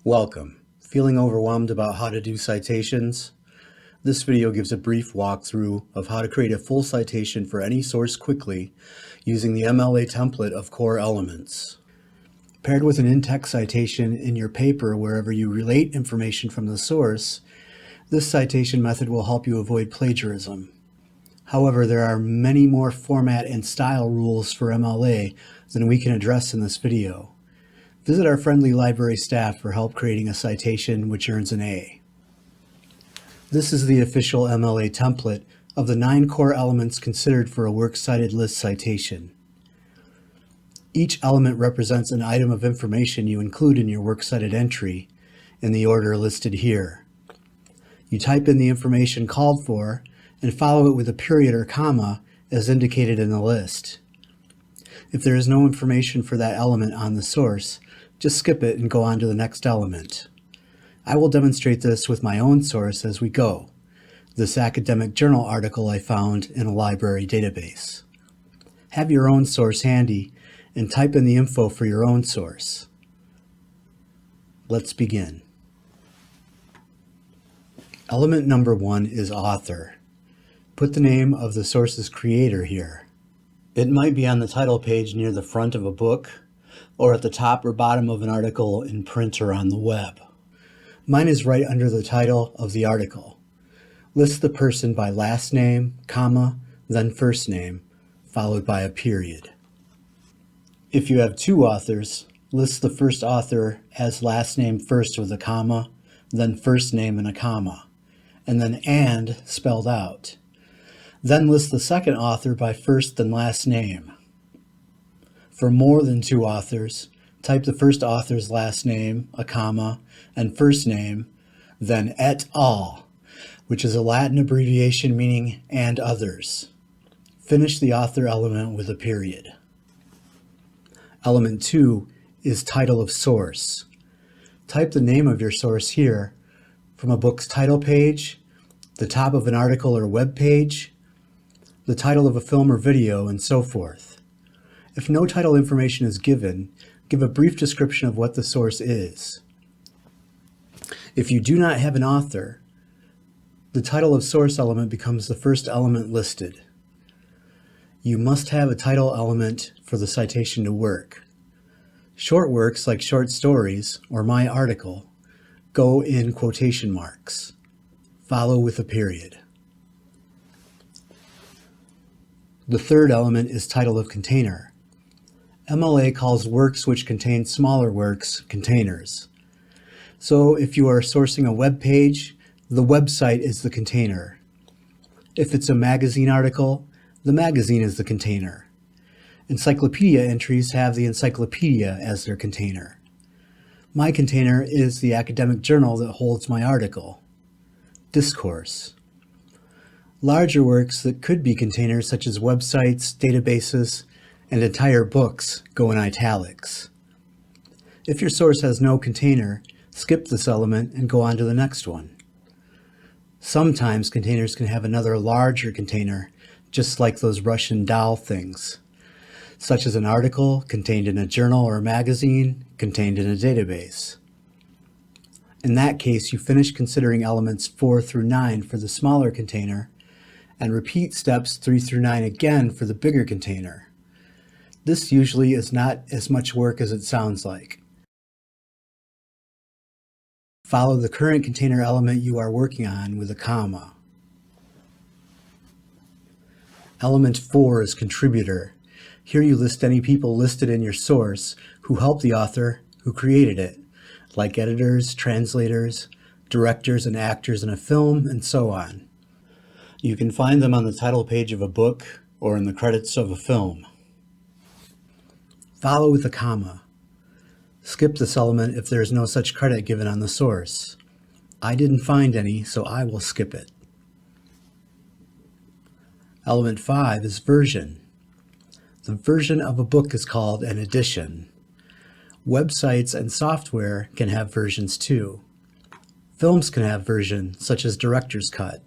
Welcome. Feeling overwhelmed about how to do citations? This video gives a brief walkthrough of how to create a full citation for any source quickly using the MLA template of core elements. Paired with an in-text citation in your paper wherever you relate information from the source, this citation method will help you avoid plagiarism. However, there are many more format and style rules for MLA than we can address in this video. Visit our friendly library staff for help creating a citation which earns an A. This is the official MLA template of the 9 core elements considered for a Works Cited list citation. Each element represents an item of information you include in your Works Cited entry in the order listed here. You type in the information called for and follow it with a period or comma as indicated in the list. If there is no information for that element on the source, just skip it and go on to the next element. I will demonstrate this with my own source as we go, this academic journal article I found in a library database. Have your own source handy and type in the info for your own source. Let's begin. Element number 1 is author. Put the name of the source's creator here. It might be on the title page near the front of a book, or at the top or bottom of an article in print or on the web. Mine is right under the title of the article. List the person by last name, comma, then first name, followed by a period. If you have 2 authors, list the first author as last name first with a comma, then first name and a comma, and then "and" spelled out. Then list the second author by first and last name. For more than 2 authors, type the first author's last name, a comma, and first name, then et al., which is a Latin abbreviation meaning "and others." Finish the author element with a period. Element 2 is title of source. Type the name of your source here from a book's title page, the top of an article or web page, the title of a film or video, and so forth. If no title information is given, give a brief description of what the source is. If you do not have an author, the title of source element becomes the first element listed. You must have a title element for the citation to work. Short works like short stories or my article go in quotation marks. Follow with a period. The third element is title of container. MLA calls works which contain smaller works containers. So if you are sourcing a web page, the website is the container. If it's a magazine article, the magazine is the container. Encyclopedia entries have the encyclopedia as their container. My container is the academic journal that holds my article. Discourse. Larger works that could be containers such as websites, databases, and entire books go in italics. If your source has no container, skip this element and go on to the next one. Sometimes containers can have another larger container, just like those Russian doll things, such as an article contained in a journal or magazine contained in a database. In that case, you finish considering elements 4 through 9 for the smaller container and repeat steps 3 through 9 again for the bigger container. This usually is not as much work as it sounds like. Follow the current container element you are working on with a comma. Element 4 is contributor. Here you list any people listed in your source who helped the author who created it, like editors, translators, directors and actors in a film, and so on. You can find them on the title page of a book or in the credits of a film. Follow with a comma. Skip this element if there is no such credit given on the source. I didn't find any, so I will skip it. Element 5 is version. The version of a book is called an edition. Websites and software can have versions too. Films can have versions, such as director's cut.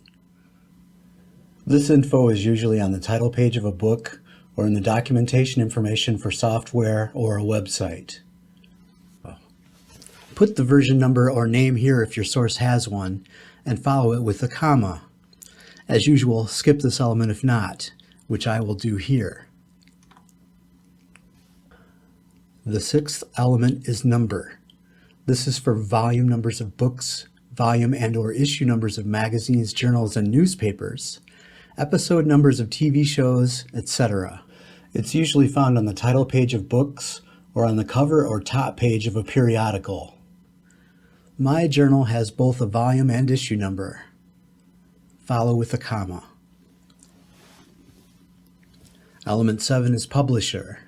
This info is usually on the title page of a book or in the documentation information for software or a website. Put the version number or name here if your source has one, and follow it with a comma. As usual, skip this element if not, which I will do here. The sixth element is number. This is for volume numbers of books, volume and/or issue numbers of magazines, journals, and newspapers, episode numbers of TV shows, etc. It's usually found on the title page of books or on the cover or top page of a periodical. My journal has both a volume and issue number. Follow with a comma. Element 7 is publisher,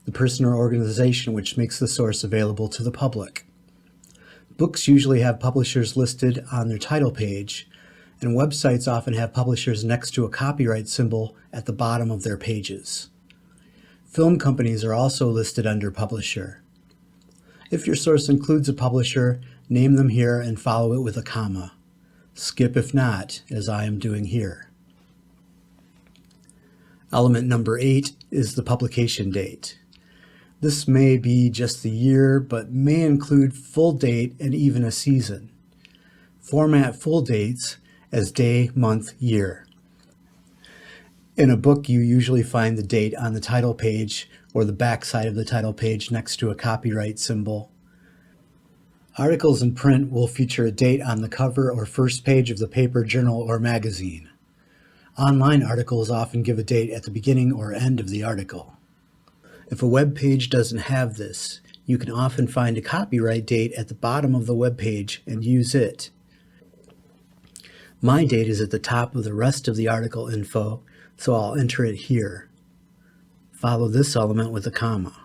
the person or organization which makes the source available to the public. Books usually have publishers listed on their title page, and websites often have publishers next to a copyright symbol at the bottom of their pages. Film companies are also listed under publisher. If your source includes a publisher, name them here and follow it with a comma. Skip if not, as I am doing here. Element number 8 is the publication date. This may be just the year, but may include full date and even a season. Format full dates as day, month, year. In a book, you usually find the date on the title page or the back side of the title page next to a copyright symbol. Articles in print will feature a date on the cover or first page of the paper, journal, or magazine. Online articles often give a date at the beginning or end of the article. If a web page doesn't have this, you can often find a copyright date at the bottom of the web page and use it. My date is at the top of the rest of the article info, so I'll enter it here. Follow this element with a comma.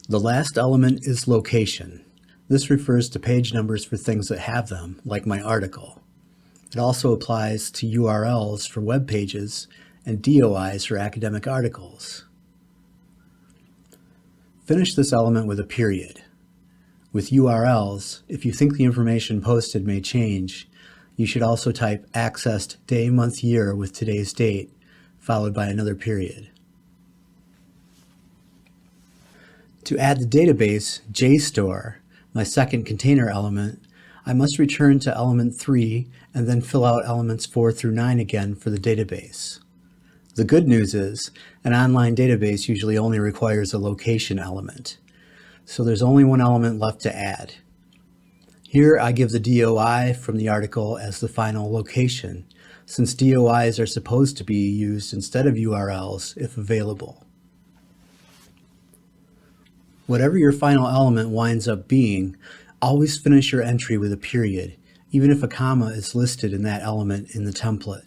The last element is location. This refers to page numbers for things that have them, like my article. It also applies to URLs for web pages and DOIs for academic articles. Finish this element with a period. With URLs, if you think the information posted may change, you should also type accessed day, month, year with today's date, followed by another period. To add the database, JSTOR, my second container element, I must return to element 3 and then fill out elements 4 through 9 again for the database. The good news is, an online database usually only requires a location element, so there's only one element left to add. Here I give the DOI from the article as the final location, since DOIs are supposed to be used instead of URLs if available. Whatever your final element winds up being, always finish your entry with a period, even if a comma is listed in that element in the template.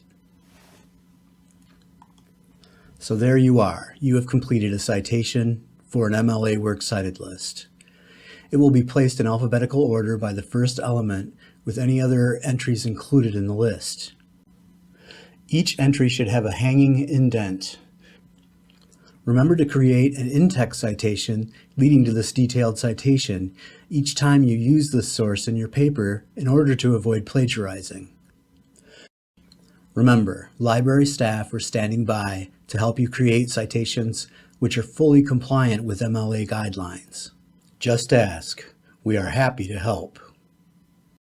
So there you are. You have completed a citation for an MLA Works Cited list. It will be placed in alphabetical order by the first element with any other entries included in the list. Each entry should have a hanging indent. Remember to create an in-text citation leading to this detailed citation each time you use this source in your paper in order to avoid plagiarizing. Remember, library staff are standing by to help you create citations which are fully compliant with MLA guidelines. Just ask. We are happy to help.